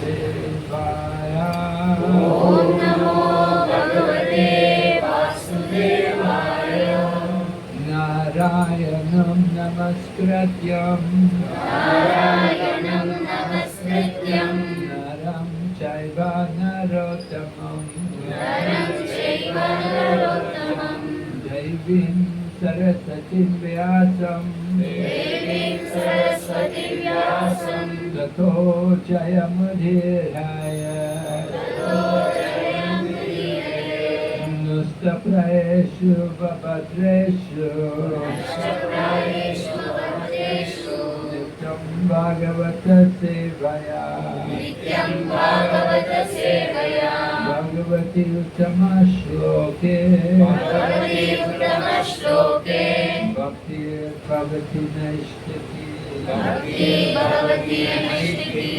Vasudevaya. Om Namo Bhagavate Vasudevaya. Narayanam Namaskrityam Narayanam Namaskrityam Naram Chaiva Narottamam Naram Chaiva Narottamam Devim Sarasatim Vyasam Devim Saraswati Vyasam Tato Jayamudhiraya Nustapraeshu Vabhadreshu Ashtaprayeshu Bhadreshu Nityam Bhagavata Sevaya Nityam Bhagavata Sevaya Bhagavati Uttama Shloke Bhagavati Uttama Shloke Bhakti Bhavati Naishtati Bhakti Bhavati Naishtiti.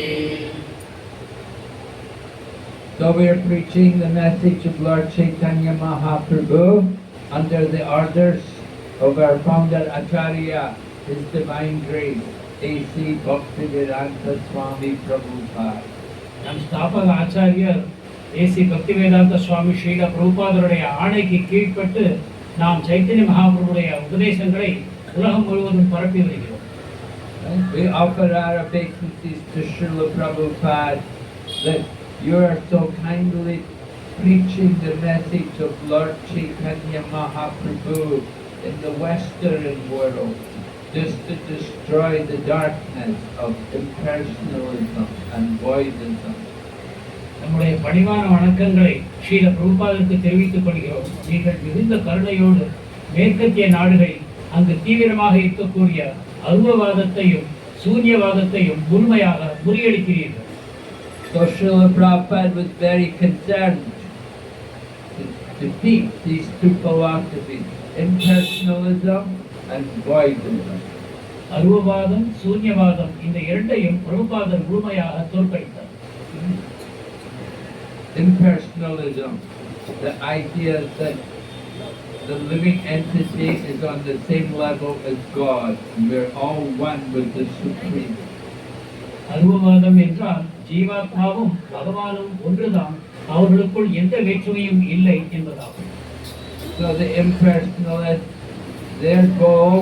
So we are preaching the message of Lord Chaitanya Mahaprabhu under the orders of our founder Acharya, His Divine Grace, A.C. Bhaktivedanta Swami Prabhupada. நம் ஸ்தாபக ஆச்சாரியர் AC Bhaktivedanta சுவாமி ஸ்ரீல பிரபுபாதருடைய ஆணைக்கு கீழ்ப்பட்டு நாம் சைத்தன்ய மகாபிரபுடைய உபதேசங்களை உலகம் முழுவதும் பரப்பி வருகிறோம். We offer our obeisances to Srila Prabhupada that you are so kindly preaching the message of Lord Chaitanya Mahaprabhu in the Western world, just to destroy the darkness of impersonalism and voidism. நம்முடைய பணிவான வணக்கங்களை ஸ்ரீல பிரபுபாதருக்கு தெரிவித்துக் கொள்கிறோம். நீங்கள் மிகுந்த கருணையோடு மேற்கத்திய நாடுகளில் அங்கு தீவிரமாக இருக்கக்கூடிய அருவவாதத்தையும் சூன்யவாதத்தையும் முழுமையாக முறியடிக்கிறீர்கள். So Srila Prabhupada was very concerned to defeat these two philosophies, impersonalism and voidism. அருவவாதம் சூன்யவாதம் இந்த இரண்டையும் பிரபுபாதர் முழுமையாக தோற்கடித்தார். Impersonalism, the idea that the living entity is on the same level as God, and we're all one with the Supreme. அருவவாதம் என்றால் ஜீவாத்மாவும் பகவானும் ஒன்றுதான், அவர்களுக்குள் எந்த வேற்றுமையும் இல்லை என்பதாகும். So the impersonalists, their goal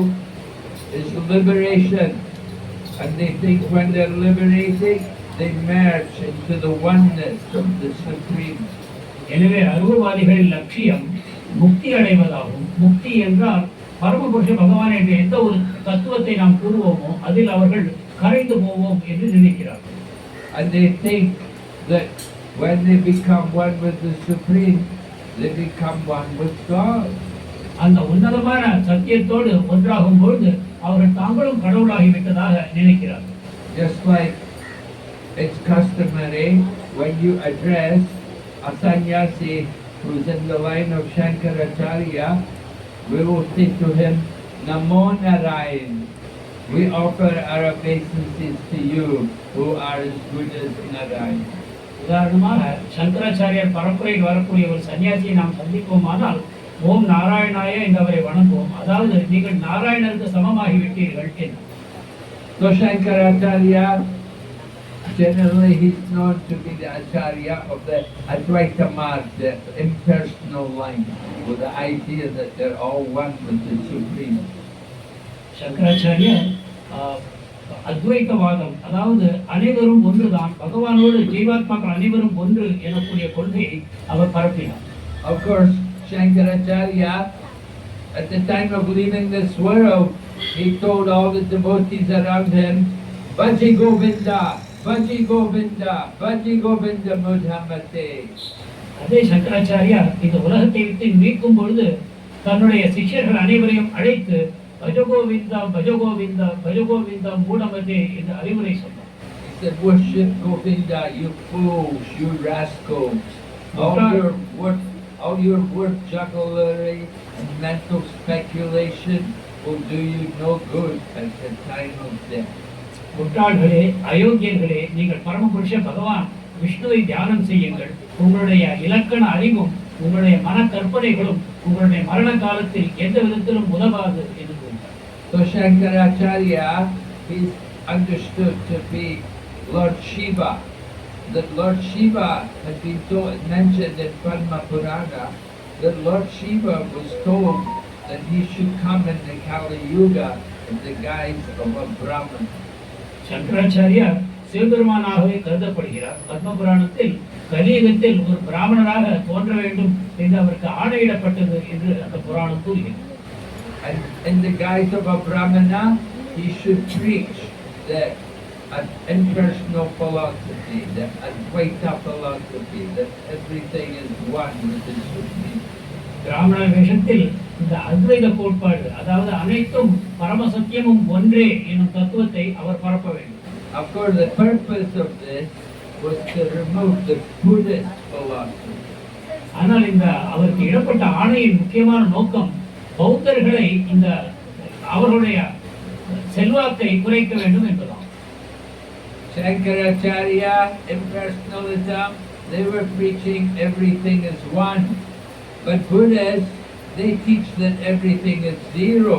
is liberation, and they think when they're liberating, they merge into the oneness of the Supreme. எனவே அருவவாதிகளின் லட்சியம் முக்தி அடைவதாகும். முக்தி என்றால் பரமபுருஷ பகவான் என்ற எந்த ஒரு தத்துவத்தை நாம் கூறுவோமோ அதில் அவர்கள் கரைந்து போவோம் என்று நினைக்கிறார்கள். And they think that when they become one with the Supreme, they become one with God. அந்த உன்னதமான சத்தியத்தோடு ஒன்றாகும் பொழுது அவர்கள் தாங்களும் கடவுளாகிவிட்டதாக நினைக்கிறார்கள். Just like it's customary when you address a sannyasi who's in the line of Shankaracharya, we will say to him, Namo Narayan. We offer our obeisances to you who are as good as Narayan. உதாரணமாக சங்கராச்சாரியார் பரப்புரையில் வரக்கூடிய ஒரு சன்னியாசியை நாம் சந்திப்போமானால் ஓம் நாராயணாய என்று அவரை வணங்குவோம். அதாவது நீங்கள் நாராயணருக்கு சமமாகி விட்டீர்கள் என்று. So Shankaracharya, generally he's known to be the Acharya of the Advaita Marg, the impersonal line, with the idea that they're all one with the Supreme. சங்கராச்சாரியார் அத்வைத்தவாதம், அதாவது அனைவரும் ஒன்றுதான், பகவானோடு ஜீவாத்மாக்கள் அனைவரும் ஒன்று எனக்கூடிய கொள்கையை அவர் பரப்பினார். Of course, Shankaracharya, at the time of leaving this world, he told all the devotees around him, Bhaji Govinda, Bhaji Govinda, Bhaji Govinda Mudhamate. அதே சங்கராச்சாரியார் இந்த உலகத்தை விட்டு நீக்கும் பொழுது தன்னுடைய சிஷ்யர்கள் அனைவரையும் அழைத்து பஜகோவிந்தா பஜகோவிந்தா பஜகோவிந்தா மூடமதே என்று அறிவுரை சொன்னார். He said, worship Govinda, you fools, you rascals. All your word jugglery and mental speculation will do you no good at the time of death. முட்டாள்களே, அயோக்கியர்களே, நீங்கள் பரமபுருஷ பகவான் விஷ்ணுவை தியானம் செய்யுங்கள். உங்களுடைய இலக்கண அறிவும் உங்களுடைய மன கற்பனைகளும் உங்களுடைய மரண காலத்தில் எந்த விதத்திலும் உதவாது என்று கூறினார். So Shankaracharya is understood to be Lord Shiva, that Lord Shiva had been mentioned in Padma Purana, that Lord Shiva was told that he should come in the Kali Yuga in the guise of a Brahman. சங்கராச்சாரியார் சிவபெருமானாகவே கருதப்படுகிறார். பத்ம புராணத்தில் கலியுகத்தில் ஒரு பிராமணராக தோன்ற வேண்டும் என்று அவருக்கு ஆணையிடப்பட்டது என்று அந்த புராணம் கூறுகிறது. And in the guise of a Brahmana, he should preach that an impersonal philosophy, the Advaita philosophy, that everything is one with the Supreme. பிராமண வேஷத்தில் இந்த அத்வைத கோட்பாடு, அதாவது அனைத்தும் பரமசத்தியமும் ஒன்றே என்னும் தத்துவத்தை அவர் பரப்ப வேண்டும். Of course, the purpose of this was to remove the Buddhist philosophy. ஆனால் இந்த அவருக்கு இடப்பட்ட ஆணையின் முக்கியமான நோக்கம் பௌத்தர்களை இந்த அவர்களுடைய செல்வாக்கை குறைக்க வேண்டும் என்பதாம். Shankaracharya, impersonalism, they were preaching everything is one. But Buddhists, they teach that everything is zero.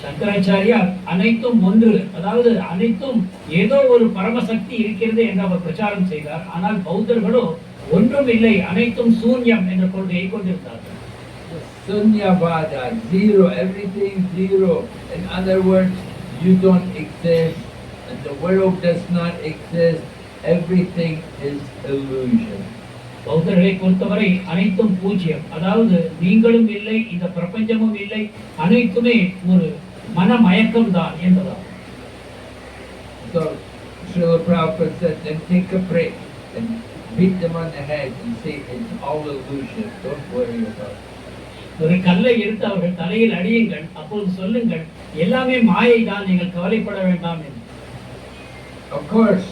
சங்கராச்சாரியார் அனைத்தும் ஒன்று, அதாவது அனைத்தும் ஏதோ ஒரு பரமசக்தி இருக்கிறது என்று அவர் பிரச்சாரம் செய்தார். ஆனால் பௌத்தர்களோ ஒன்றும் இல்லை, அனைத்தும் சூன்யம் என்ற கொள்கையை கொண்டிருந்தார்கள். Sunyavada, zero, everything zero. In other words, you don't exist and the world does not exist. Everything is illusion. பௌத்தர்களை பொறுத்தவரை அனைத்தும் பூஜ்யம், அதாவது நீங்களும் இல்லை, இந்த பிரபஞ்சமும் இல்லை, அனைத்துமே ஒரு மனமயக்கம் தான் என்பதாகும். So Srila Prabhupada said, then take a break and beat them on the head and say it's all illusion. Don't worry about it. ஒரு கல்லை எடுத்து அவர்கள் தலையில் அடியுங்கள், அப்பொழுது சொல்லுங்கள் எல்லாமே மாயை தான், நீங்கள் கவலைப்பட வேண்டாம் என்று. Of course,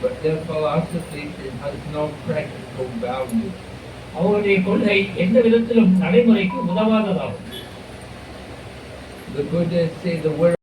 but their philosophy has no practical value. அவருடைய கொள்கை எந்த விதத்திலும் நடைமுறைக்கு உதவாததாகும். The Buddhists say the world